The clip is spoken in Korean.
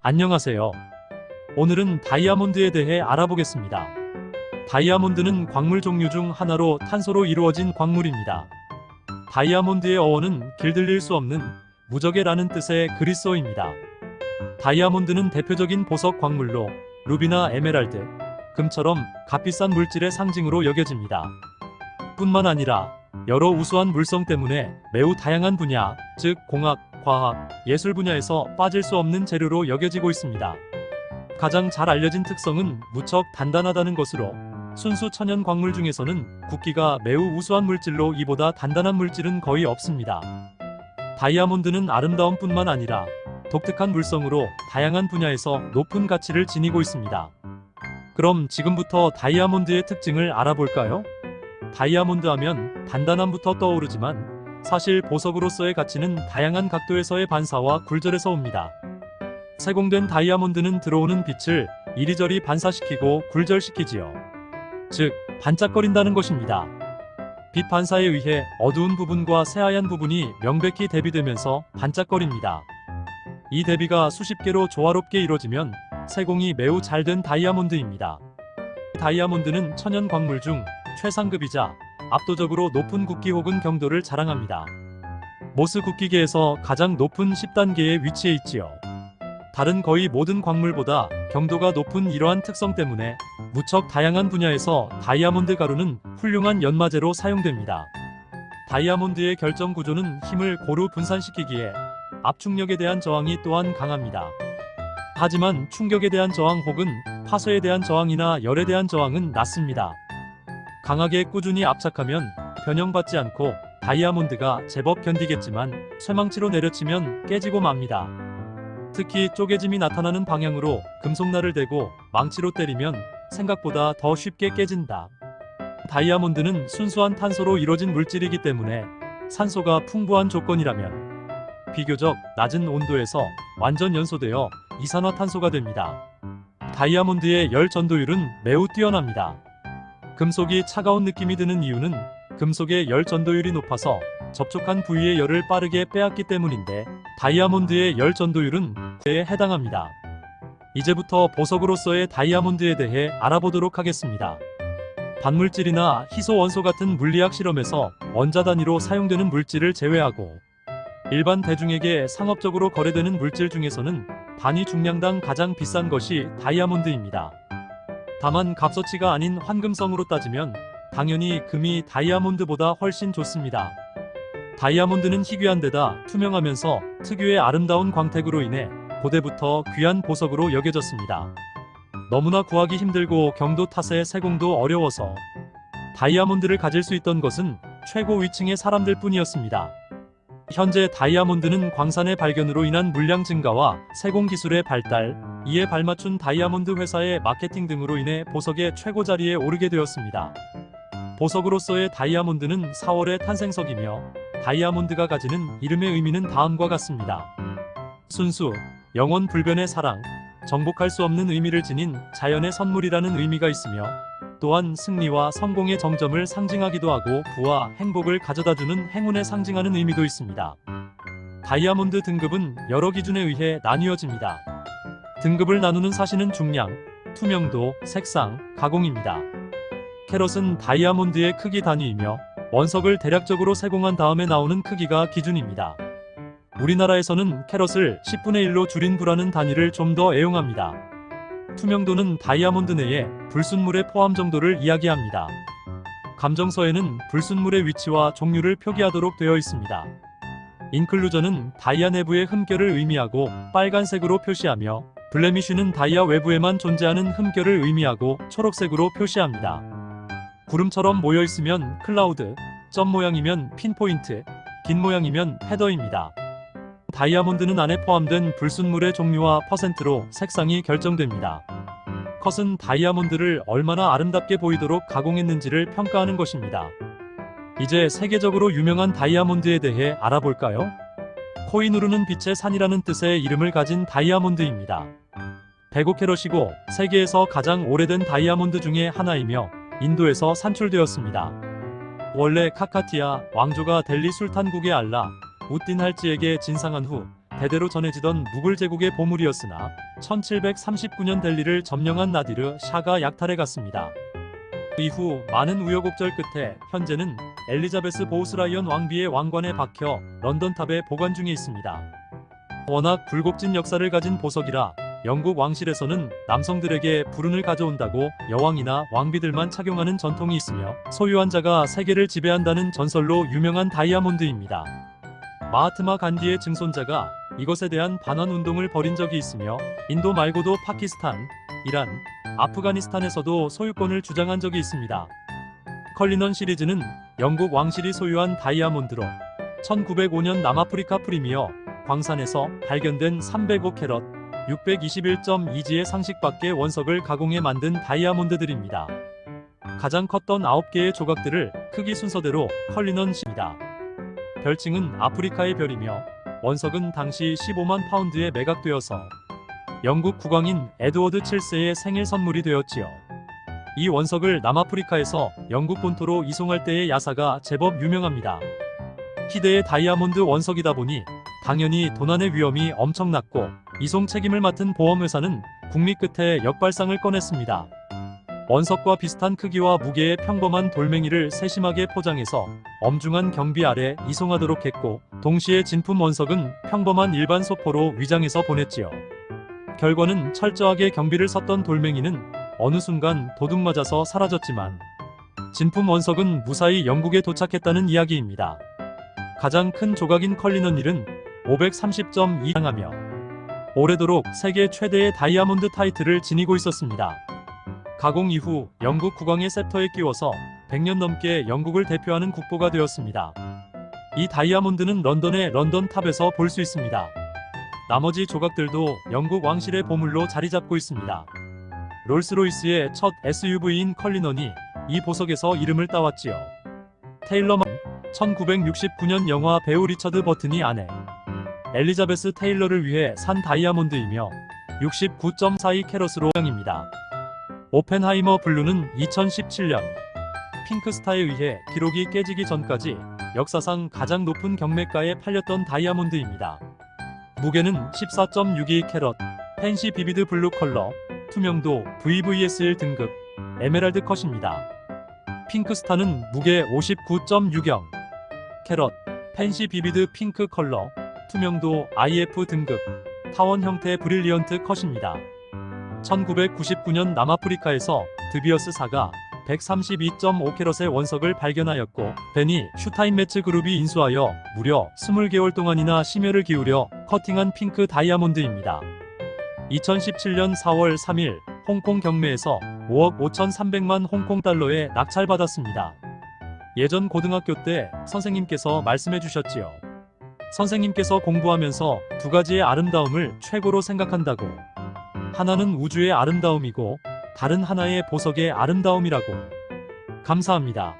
안녕하세요. 오늘은 다이아몬드에 대해 알아보겠습니다. 다이아몬드는 광물 종류 중 하나로 탄소로 이루어진 광물입니다. 다이아몬드의 어원은 길들일 수 없는 무적의라는 뜻의 그리스어입니다. 다이아몬드는 대표적인 보석 광물로 루비나 에메랄드, 금처럼 값비싼 물질의 상징으로 여겨집니다. 뿐만 아니라 여러 우수한 물성 때문에 매우 다양한 분야, 즉 공학, 과학, 예술 분야에서 빠질 수 없는 재료로 여겨지고 있습니다. 가장 잘 알려진 특성은 무척 단단하다는 것으로 순수 천연 광물 중에서는 굵기가 매우 우수한 물질로 이보다 단단한 물질은 거의 없습니다. 다이아몬드는 아름다움뿐만 아니라 독특한 물성으로 다양한 분야에서 높은 가치를 지니고 있습니다. 그럼 지금부터 다이아몬드의 특징을 알아볼까요? 다이아몬드 하면 단단함부터 떠오르지만 사실 보석으로서의 가치는 다양한 각도에서의 반사와 굴절에서 옵니다. 세공된 다이아몬드는 들어오는 빛을 이리저리 반사시키고 굴절시키지요. 즉, 반짝거린다는 것입니다. 빛 반사에 의해 어두운 부분과 새하얀 부분이 명백히 대비되면서 반짝거립니다. 이 대비가 수십 개로 조화롭게 이루어지면 세공이 매우 잘된 다이아몬드입니다. 다이아몬드는 천연 광물 중 최상급이자 압도적으로 높은 굵기 혹은 경도를 자랑합니다. 모스 굵기계에서 가장 높은 10단계에 위치해 있지요. 다른 거의 모든 광물보다 경도가 높은 이러한 특성 때문에 무척 다양한 분야에서 다이아몬드 가루는 훌륭한 연마제로 사용됩니다. 다이아몬드의 결정 구조는 힘을 고루 분산시키기에 압축력에 대한 저항이 또한 강합니다. 하지만 충격에 대한 저항 혹은 파쇄에 대한 저항이나 열에 대한 저항은 낮습니다. 강하게 꾸준히 압착하면 변형받지 않고 다이아몬드가 제법 견디겠지만 쇠망치로 내려치면 깨지고 맙니다. 특히 쪼개짐이 나타나는 방향으로 금속날을 대고 망치로 때리면 생각보다 더 쉽게 깨진다. 다이아몬드는 순수한 탄소로 이루어진 물질이기 때문에 산소가 풍부한 조건이라면 비교적 낮은 온도에서 완전 연소되어 이산화탄소가 됩니다. 다이아몬드의 열 전도율은 매우 뛰어납니다. 금속이 차가운 느낌이 드는 이유는 금속의 열 전도율이 높아서 접촉한 부위의 열을 빠르게 빼앗기 때문인데 다이아몬드의 열 전도율은 9에 해당합니다. 이제부터 보석으로서의 다이아몬드에 대해 알아보도록 하겠습니다. 반물질이나 희소 원소 같은 물리학 실험에서 원자 단위로 사용되는 물질을 제외하고 일반 대중에게 상업적으로 거래되는 물질 중에서는 단위 중량당 가장 비싼 것이 다이아몬드입니다. 다만 값어치가 아닌 환금성으로 따지면 당연히 금이 다이아몬드보다 훨씬 좋습니다. 다이아몬드는 희귀한 데다 투명하면서 특유의 아름다운 광택으로 인해 고대부터 귀한 보석으로 여겨졌습니다. 너무나 구하기 힘들고 경도 탓에 세공도 어려워서 다이아몬드를 가질 수 있던 것은 최고 위층의 사람들 뿐이었습니다. 현재 다이아몬드는 광산의 발견으로 인한 물량 증가와 세공 기술의 발달, 이에 발맞춘 다이아몬드 회사의 마케팅 등으로 인해 보석의 최고 자리에 오르게 되었습니다. 보석으로서의 다이아몬드는 4월의 탄생석이며 다이아몬드가 가지는 이름의 의미는 다음과 같습니다. 순수, 영원 불변의 사랑, 정복할 수 없는 의미를 지닌 자연의 선물이라는 의미가 있으며 또한 승리와 성공의 정점을 상징하기도 하고 부와 행복을 가져다주는 행운을 상징하는 의미도 있습니다. 다이아몬드 등급은 여러 기준에 의해 나뉘어집니다. 등급을 나누는 사실은 중량, 투명도, 색상, 가공입니다. 캐럿은 다이아몬드의 크기 단위이며 원석을 대략적으로 세공한 다음에 나오는 크기가 기준입니다. 우리나라에서는 캐럿을 10분의 1로 줄인 부라는 단위를 좀 더 애용합니다. 투명도는 다이아몬드 내에 불순물의 포함 정도를 이야기합니다. 감정서에는 불순물의 위치와 종류를 표기하도록 되어 있습니다. 인클루전은 다이아 내부의 흠결을 의미하고 빨간색으로 표시하며 블레미쉬는 다이아 외부에만 존재하는 흠결을 의미하고 초록색으로 표시합니다. 구름처럼 모여있으면 클라우드, 점 모양이면 핀포인트, 긴 모양이면 패더입니다. 다이아몬드는 안에 포함된 불순물의 종류와 퍼센트로 색상이 결정됩니다. 컷은 다이아몬드를 얼마나 아름답게 보이도록 가공했는지를 평가하는 것입니다. 이제 세계적으로 유명한 다이아몬드에 대해 알아볼까요? 코이 누르는 빛의 산이라는 뜻의 이름을 가진 다이아몬드입니다. 105캐럿이고 세계에서 가장 오래된 다이아몬드 중에 하나이며 인도에서 산출되었습니다. 원래 카카티아 왕조가 델리 술탄국의 알라 우딘 할지에게 진상한 후 대대로 전해지던 무굴 제국의 보물이었으나 1739년 델리를 점령한 나디르 샤가 약탈해 갔습니다. 이후 많은 우여곡절 끝에 현재는 엘리자베스 보우스라이언 왕비의 왕관에 박혀 런던탑에 보관 중에 있습니다. 워낙 굴곡진 역사를 가진 보석이라 영국 왕실에서는 남성들에게 불운을 가져온다고 여왕이나 왕비들만 착용하는 전통이 있으며 소유한 자가 세계를 지배한다는 전설로 유명한 다이아몬드입니다. 마하트마 간디의 증손자가 이것에 대한 반환 운동을 벌인 적이 있으며 인도 말고도 파키스탄, 이란, 아프가니스탄에서도 소유권을 주장한 적이 있습니다. 컬리넌 시리즈는 영국 왕실이 소유한 다이아몬드로 1905년 남아프리카 프리미어 광산에서 발견된 305캐럿 621.2지의 상식밖의 원석을 가공해 만든 다이아몬드들입니다. 가장 컸던 9개의 조각들을 크기 순서대로 컬리넌 시입니다. 별칭은 아프리카의 별이며 원석은 당시 15만 파운드에 매각되어서 영국 국왕인 에드워드 7세의 생일 선물이 되었지요. 이 원석을 남아프리카에서 영국 본토로 이송할 때의 야사가 제법 유명합니다. 희대의 다이아몬드 원석이다 보니 당연히 도난의 위험이 엄청났고 이송 책임을 맡은 보험회사는 국리 끝에 역발상을 꺼냈습니다. 원석과 비슷한 크기와 무게의 평범한 돌멩이를 세심하게 포장해서 엄중한 경비 아래 이송하도록 했고 동시에 진품 원석은 평범한 일반 소포로 위장해서 보냈지요. 결과는 철저하게 경비를 섰던 돌멩이는 어느 순간 도둑 맞아서 사라졌지만 진품 원석은 무사히 영국에 도착했다는 이야기입니다. 가장 큰 조각인 컬리넌 힐은 530.2 향하며 오래도록 세계 최대의 다이아몬드 타이틀을 지니고 있었습니다. 가공 이후 영국 국왕의 셉터에 끼워서 100년 넘게 영국을 대표하는 국보가 되었습니다. 이 다이아몬드는 런던의 런던탑에서 볼 수 있습니다. 나머지 조각들도 영국 왕실의 보물로 자리 잡고 있습니다. 롤스로이스의 첫 SUV인 컬리넌이 이 보석에서 이름을 따왔지요. 테일러만 1969년 영화 배우 리처드 버튼이 아내 엘리자베스 테일러를 위해 산 다이아몬드이며 69.42캐럿으로 입니다. 오펜하이머 블루는 2017년 핑크스타에 의해 기록이 깨지기 전까지 역사상 가장 높은 경매가에 팔렸던 다이아몬드입니다. 무게는 14.62캐럿, 펜시 비비드 블루 컬러, 투명도 VVS1 등급, 에메랄드 컷입니다. 핑크스타는 무게 59.60캐럿, 펜시 비비드 핑크 컬러, 투명도 IF 등급, 타원 형태 브릴리언트 컷입니다. 1999년 남아프리카에서 드비어스 4가 132.5캐럿의 원석을 발견하였고 베니 슈타인매츠 그룹이 인수하여 무려 20개월 동안이나 심혈을 기울여 커팅한 핑크 다이아몬드입니다. 2017년 4월 3일 홍콩 경매에서 5억 5,300만 홍콩 달러에 낙찰받았습니다. 예전 고등학교 때 선생님께서 말씀해 주셨지요. 선생님께서 공부하면서 두 가지의 아름다움을 최고로 생각한다고. 하나는 우주의 아름다움이고 다른 하나의 보석의 아름다움이라고. 감사합니다.